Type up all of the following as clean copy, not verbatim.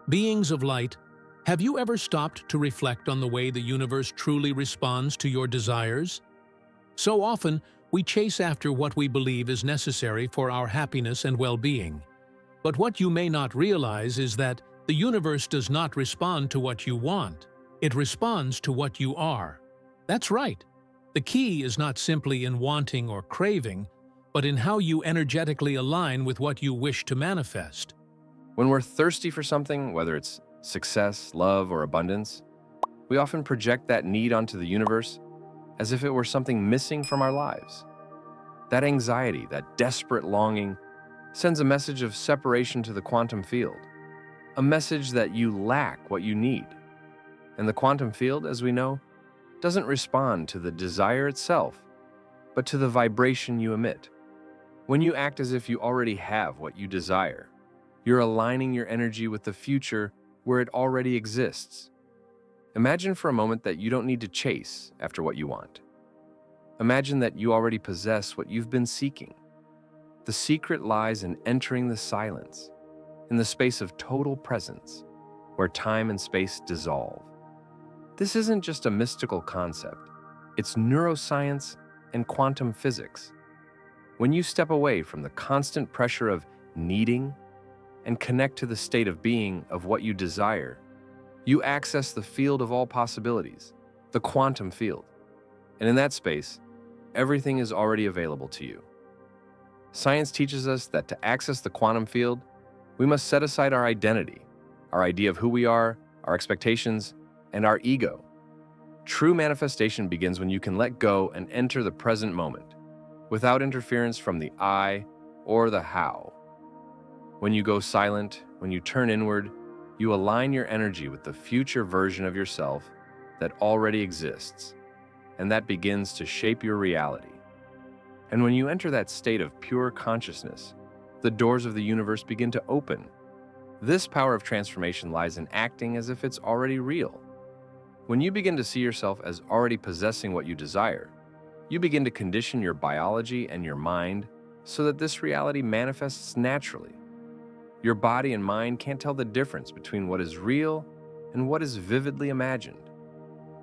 Beings of light, have you ever stopped to reflect on the way the universe truly responds to your desires? So often, we chase after what we believe is necessary for our happiness and well-being. But what you may not realize is that the universe does not respond to what you want. It responds to what you are. That's right. The key is not simply in wanting or craving, but in how you energetically align with what you wish to manifest. When we're thirsty for something, whether it's success, love, or abundance, we often project that need onto the universe as if it were something missing from our lives. That anxiety, that desperate longing, sends a message of separation to the quantum field, a message that you lack what you need. And the quantum field, as we know, doesn't respond to the desire itself, but to the vibration you emit. When you act as if you already have what you desire, you're aligning your energy with the future where it already exists. Imagine for a moment that you don't need to chase after what you want. Imagine that you already possess what you've been seeking. The secret lies in entering the silence, in the space of total presence, where time and space dissolve. This isn't just a mystical concept. It's neuroscience and quantum physics. When you step away from the constant pressure of needing and connect to the state of being of what you desire, you access the field of all possibilities, the quantum field. And in that space, everything is already available to you. Science teaches us that to access the quantum field, we must set aside our identity, our idea of who we are, our expectations, and our ego. True manifestation begins when you can let go and enter the present moment, without interference from the I or the how. When you go silent, when you turn inward, you align your energy with the future version of yourself that already exists, and that begins to shape your reality. And when you enter that state of pure consciousness, the doors of the universe begin to open. This power of transformation lies in acting as if it's already real. When you begin to see yourself as already possessing what you desire, you begin to condition your biology and your mind so that this reality manifests naturally. Your body and mind can't tell the difference between what is real and what is vividly imagined.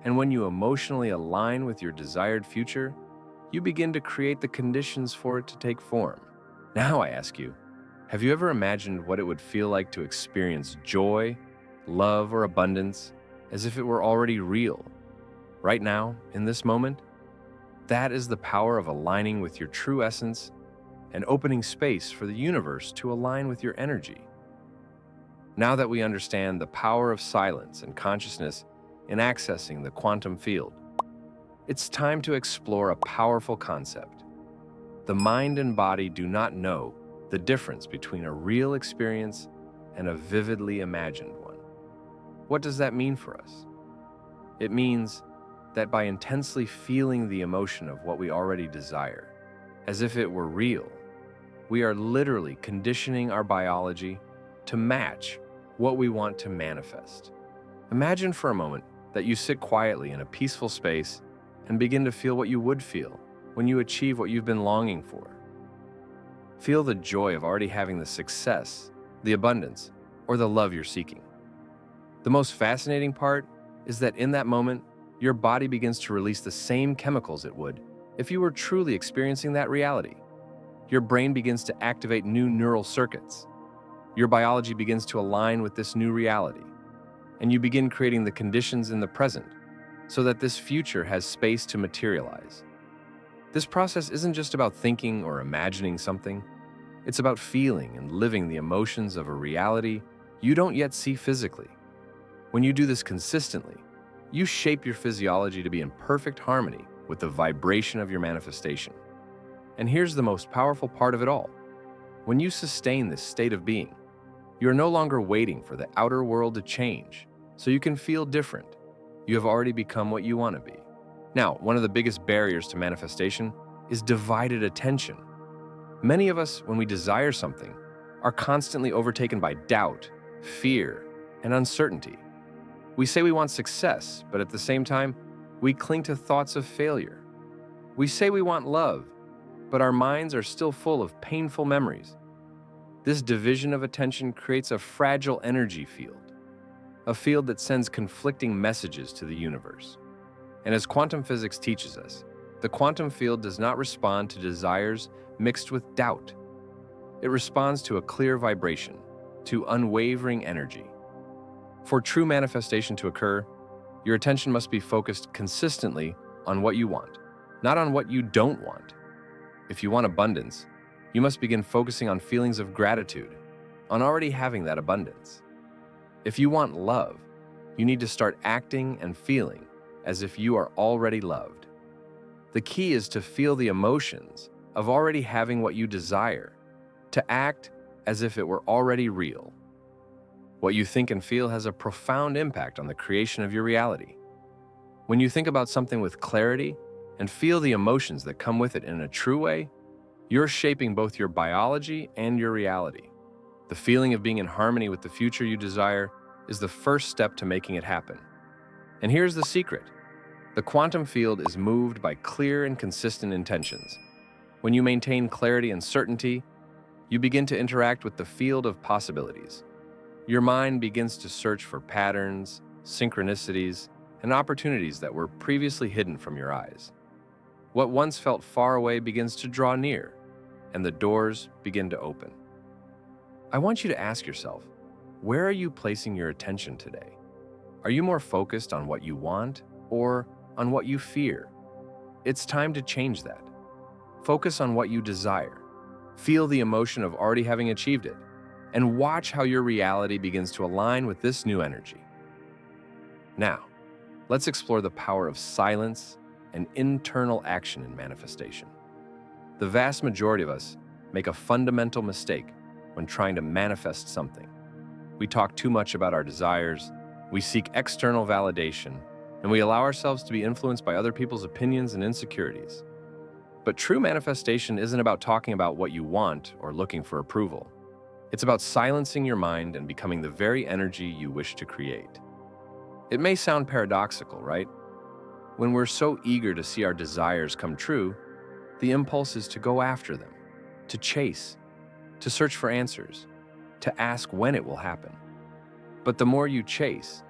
And when you emotionally align with your desired future, you begin to create the conditions for it to take form. Now I ask you, have you ever imagined what it would feel like to experience joy, love, or abundance as if it were already real? Right now, in this moment? That is the power of aligning with your true essence and opening space for the universe to align with your energy. Now that we understand the power of silence and consciousness in accessing the quantum field, it's time to explore a powerful concept. The mind and body do not know the difference between a real experience and a vividly imagined one. What does that mean for us? It means that by intensely feeling the emotion of what we already desire, as if it were real, we are literally conditioning our biology to match what we want to manifest. Imagine for a moment that you sit quietly in a peaceful space and begin to feel what you would feel when you achieve what you've been longing for. Feel the joy of already having the success, the abundance, or the love you're seeking. The most fascinating part is that in that moment, your body begins to release the same chemicals it would if you were truly experiencing that reality. Your brain begins to activate new neural circuits. Your biology begins to align with this new reality, and you begin creating the conditions in the present so that this future has space to materialize. This process isn't just about thinking or imagining something. It's about feeling and living the emotions of a reality you don't yet see physically. When you do this consistently, you shape your physiology to be in perfect harmony with the vibration of your manifestation. And here's the most powerful part of it all. When you sustain this state of being, you're no longer waiting for the outer world to change so you can feel different. You have already become what you want to be. Now, one of the biggest barriers to manifestation is divided attention. Many of us, when we desire something, are constantly overtaken by doubt, fear, and uncertainty. We say we want success, but at the same time, we cling to thoughts of failure. We say we want love, but our minds are still full of painful memories. This division of attention creates a fragile energy field. a field that sends conflicting messages to the universe. And as quantum physics teaches us, the quantum field does not respond to desires mixed with doubt. It responds to a clear vibration, to unwavering energy. For true manifestation to occur, your attention must be focused consistently on what you want, not on what you don't want. If you want abundance, you must begin focusing on feelings of gratitude, on already having that abundance. If you want love, you need to start acting and feeling as if you are already loved. The key is to feel the emotions of already having what you desire, to act as if it were already real. What you think and feel has a profound impact on the creation of your reality. When you think about something with clarity and feel the emotions that come with it in a true way, you're shaping both your biology and your reality. The feeling of being in harmony with the future you desire is the first step to making it happen. And here's the secret. The quantum field is moved by clear and consistent intentions. When you maintain clarity and certainty, you begin to interact with the field of possibilities. Your mind begins to search for patterns, synchronicities, and opportunities that were previously hidden from your eyes. What once felt far away begins to draw near, and the doors begin to open. I want you to ask yourself, where are you placing your attention today? Are you more focused on what you want or on what you fear? It's time to change that. Focus on what you desire. Feel the emotion of already having achieved it, and watch how your reality begins to align with this new energy. Now, let's explore the power of silence and internal action in manifestation. The vast majority of us make a fundamental mistake when trying to manifest something. We talk too much about our desires, we seek external validation, and we allow ourselves to be influenced by other people's opinions and insecurities. But true manifestation isn't about talking about what you want or looking for approval. It's about silencing your mind and becoming the very energy you wish to create. It may sound paradoxical, right? When we're so eager to see our desires come true, the impulse is to go after them, to chase, to search for answers, to ask when it will happen. But the more you chase,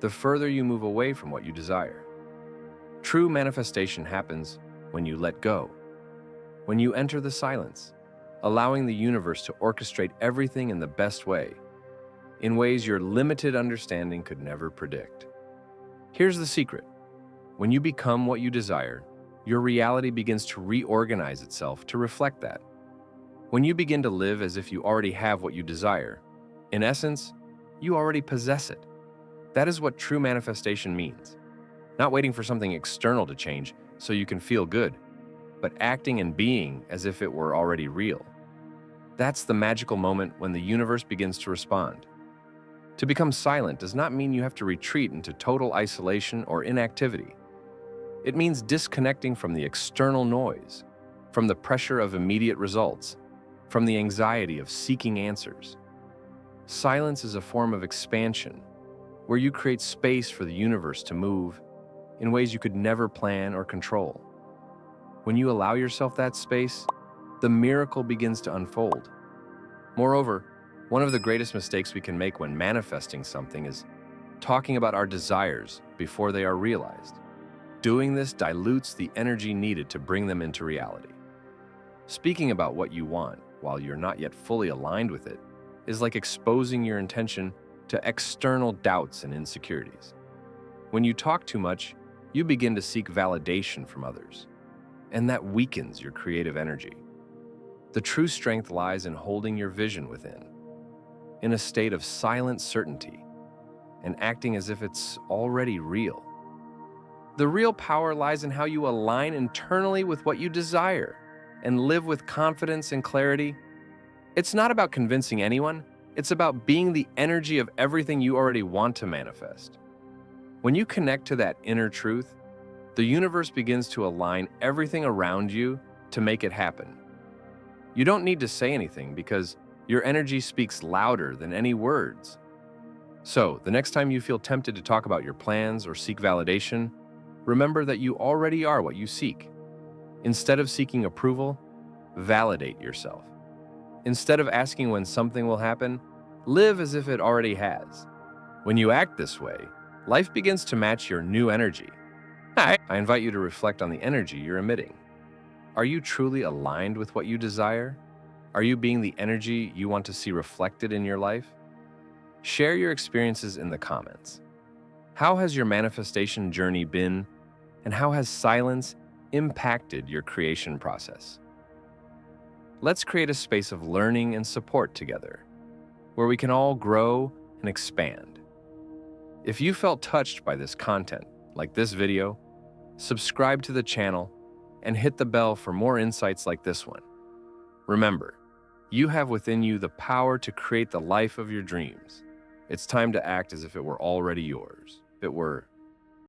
the further you move away from what you desire. True manifestation happens when you let go, when you enter the silence, allowing the universe to orchestrate everything in the best way, in ways your limited understanding could never predict. Here's the secret. When you become what you desire, your reality begins to reorganize itself to reflect that. When you begin to live as if you already have what you desire, in essence, you already possess it. That is what true manifestation means. Not waiting for something external to change so you can feel good, but acting and being as if it were already real. That's the magical moment when the universe begins to respond. To become silent does not mean you have to retreat into total isolation or inactivity. It means disconnecting from the external noise, from the pressure of immediate results, from the anxiety of seeking answers. Silence is a form of expansion, where you create space for the universe to move in ways you could never plan or control. When you allow yourself that space, the miracle begins to unfold. Moreover, one of the greatest mistakes we can make when manifesting something is talking about our desires before they are realized. Doing this dilutes the energy needed to bring them into reality. Speaking about what you want while you're not yet fully aligned with it is like exposing your intention to external doubts and insecurities. When you talk too much, you begin to seek validation from others, and that weakens your creative energy. The true strength lies in holding your vision within, in a state of silent certainty, and acting as if it's already real. The real power lies in how you align internally with what you desire and live with confidence and clarity. It's not about convincing anyone, it's about being the energy of everything you already want to manifest. When you connect to that inner truth, the universe begins to align everything around you to make it happen. You don't need to say anything because your energy speaks louder than any words. So, the next time you feel tempted to talk about your plans or seek validation, remember that you already are what you seek. Instead of seeking approval, validate yourself. Instead of asking when something will happen, live as if it already has. When you act this way, life begins to match your new energy. I invite you to reflect on the energy you're emitting. Are you truly aligned with what you desire? Are you being the energy you want to see reflected in your life? Share your experiences in the comments. How has your manifestation journey been, and how has silence impacted your creation process? Let's create a space of learning and support together, where we can all grow and expand. If you felt touched by this content, like this video, subscribe to the channel and hit the bell for more insights like this one. Remember, you have within you the power to create the life of your dreams. It's time to act as if it were already yours. If it were